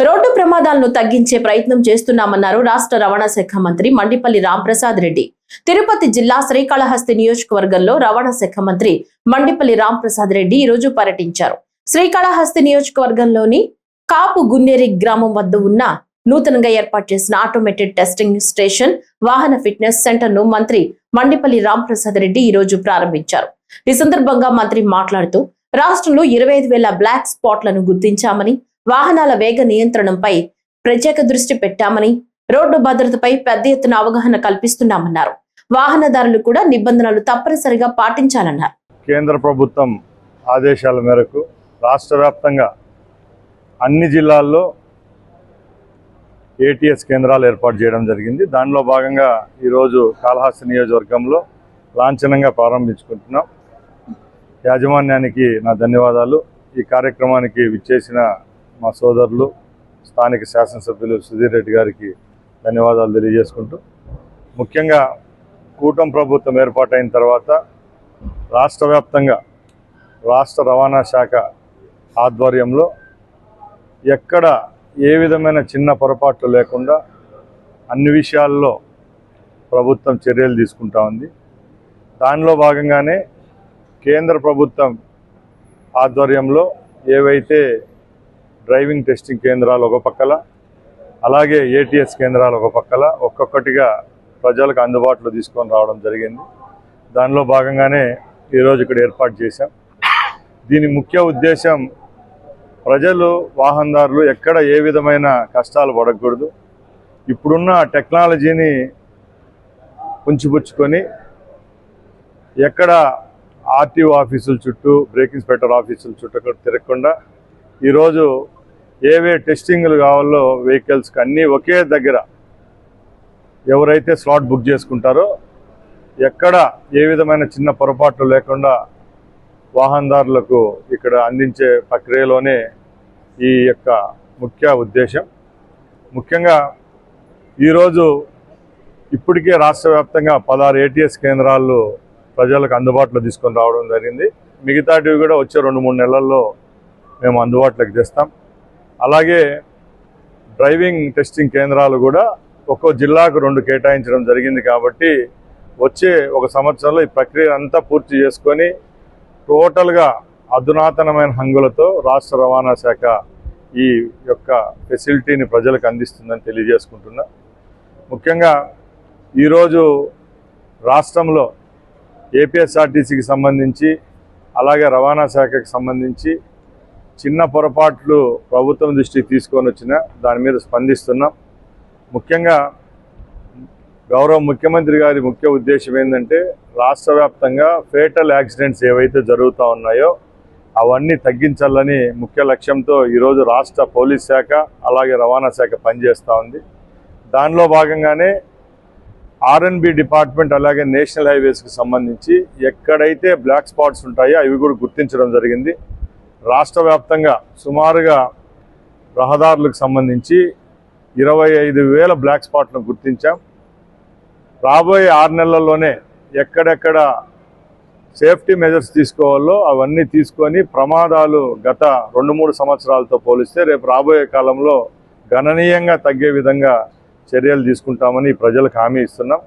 Road ప్రమాదాలను తగ్గించే ప్రయత్నం చేస్తున్నామన్నారు రాష్ట్ర రవాణా శాఖ మంత్రి మండిపల్లి రాంప్రసాద్ రెడ్డి. తిరుపతి జిల్లా శ్రీకాళహస్తి నియోజకవర్గంలో రవాణా శాఖ మంత్రి మండిపల్లి రాంప్రసాద్ రెడ్డి ఈ రోజు పర్యటించారు. శ్రీకాళహస్తి నియోజకవర్గంలోని కాపు గున్నేరి గ్రామం వద్ద ఉన్న నూతనంగా ఏర్పాటు చేసిన ఆటోమేటెడ్ టెస్టింగ్ స్టేషన్, వాహన ఫిట్నెస్ సెంటర్ ను మంత్రి మండిపల్లి రాంప్రసాద్ రెడ్డి ఈ రోజు ప్రారంభించారు. ఈ సందర్భంగా మంత్రి మాట్లాడుతూ రాష్ట్రంలో 25,000 బ్లాక్ స్పాట్లను గుర్తించామని, వాహనాల వేగ నియంత్రణపై ప్రత్యేక దృష్టి పెట్టామని, రోడ్డు భద్రతపై పెద్ద ఎత్తున అవగాహన కల్పిస్తున్నామన్నారు. వాహనదారులు కూడా నిబంధనలు తప్పనిసరిగా పాటించాలన్నారు. కేంద్ర ప్రభుత్వం ఆదేశాల మేరకు రాష్ట్ర వ్యాప్తంగా అన్ని జిల్లాల్లో ఏటీఎస్ కేంద్రాలు ఏర్పాటు చేయడం జరిగింది. దానిలో భాగంగా ఈరోజు కాళహస్తి నియోజకవర్గంలో లాంఛనంగా ప్రారంభించుకుంటున్నాం. యాజమాన్యానికి నా ధన్యవాదాలు. ఈ కార్యక్రమానికి విచ్చేసిన మా సోదరులు స్థానిక శాసనసభ్యులు సుధీర్ రెడ్డి గారికి ధన్యవాదాలు తెలియజేసుకుంటూ, ముఖ్యంగా కూటమి ప్రభుత్వం ఏర్పాటైన తర్వాత రాష్ట్ర వ్యాప్తంగా రాష్ట్ర రవాణా శాఖ ఆధ్వర్యంలో ఎక్కడ ఏ విధమైన చిన్న పొరపాట్లు లేకుండా అన్ని విషయాల్లో ప్రభుత్వం చర్యలు తీసుకుంటా ఉంది. దానిలో భాగంగానే కేంద్ర ప్రభుత్వం ఆధ్వర్యంలో ఏవైతే డ్రైవింగ్ టెస్టింగ్ కేంద్రాలు ఒక పక్కల, అలాగే ఏటీఎస్ కేంద్రాలు ఒక పక్కల ఒక్కొక్కటిగా ప్రజలకు అందుబాటులో తీసుకొని రావడం జరిగింది. దానిలో భాగంగానే ఈరోజు ఇక్కడ ఏర్పాటు చేశాం. దీని ముఖ్య ఉద్దేశం ప్రజలు, వాహనదారులు ఎక్కడ ఏ విధమైన కష్టాలు పడకూడదు. ఇప్పుడున్న టెక్నాలజీని పుంచిపుచ్చుకొని ఎక్కడ ఆర్టీఓ ఆఫీసుల చుట్టూ, బ్రేక్ ఇన్స్పెక్టర్ ఆఫీసుల చుట్టూ తిరగకుండా ఈరోజు ఏవే టెస్టింగ్లు కావాలో వెహికల్స్కి అన్నీ ఒకే దగ్గర ఎవరైతే స్లాట్ బుక్ చేసుకుంటారో ఎక్కడ ఏ విధమైన చిన్న పొరపాట్లు లేకుండా వాహనదారులకు ఇక్కడ అందించే ప్రక్రియలోనే ఈ యొక్క ముఖ్య ఉద్దేశం. ముఖ్యంగా ఈరోజు ఇప్పటికే రాష్ట్ర వ్యాప్తంగా 16 ఏటీఎస్ కేంద్రాలు ప్రజలకు అందుబాటులో తీసుకొని రావడం జరిగింది. మిగతాటివి కూడా వచ్చే 2-3 నెలల్లో మేము అందుబాటులోకి తెస్తాం. అలాగే డ్రైవింగ్ టెస్టింగ్ కేంద్రాలు కూడా ఒక్కో జిల్లాకు 2 కేటాయించడం జరిగింది. కాబట్టి వచ్చే 1 సంవత్సరంలో ఈ ప్రక్రియ అంతా పూర్తి చేసుకొని టోటల్గా అధునాతనమైన హంగులతో రాష్ట్ర రవాణా శాఖ ఈ యొక్క ఫెసిలిటీని ప్రజలకు అందిస్తుందని తెలియజేసుకుంటున్నా. ముఖ్యంగా ఈరోజు రాష్ట్రంలో ఏపీఎస్ఆర్టీసీకి సంబంధించి, అలాగే రవాణా శాఖకి సంబంధించి చిన్న పొరపాట్లు ప్రభుత్వం దృష్టికి తీసుకొని వచ్చినా దాని మీద స్పందిస్తున్నాం. ముఖ్యంగా గౌరవ ముఖ్యమంత్రి గారి ముఖ్య ఉద్దేశం ఏంటంటే రాష్ట్ర వ్యాప్తంగా ఫేటల్ యాక్సిడెంట్స్ ఏవైతే జరుగుతూ ఉన్నాయో అవన్నీ తగ్గించాలని ముఖ్య లక్ష్యంతో ఈరోజు రాష్ట్ర పోలీస్ శాఖ, అలాగే రవాణా శాఖ పనిచేస్తూ ఉంది. దానిలో భాగంగానే ఆర్ఎన్బి డిపార్ట్మెంట్, అలాగే నేషనల్ హైవేస్కి సంబంధించి ఎక్కడైతే బ్లాక్ స్పాట్స్ ఉంటాయో అవి కూడా గుర్తించడం జరిగింది. రాష్ట్ర వ్యాప్తంగా సుమారుగా రహదారులకు సంబంధించి 25,000 బ్లాక్ స్పాట్లను గుర్తించాం. రాబోయే 6 నెలల్లోనే ఎక్కడెక్కడ సేఫ్టీ మెజర్స్ తీసుకోవాలో అవన్నీ తీసుకొని ప్రమాదాలు గత 2-3 సంవత్సరాలతో పోలిస్తే రేపు రాబోయే కాలంలో గణనీయంగా తగ్గే విధంగా చర్యలు తీసుకుంటామని ప్రజలకు హామీ ఇస్తున్నాం.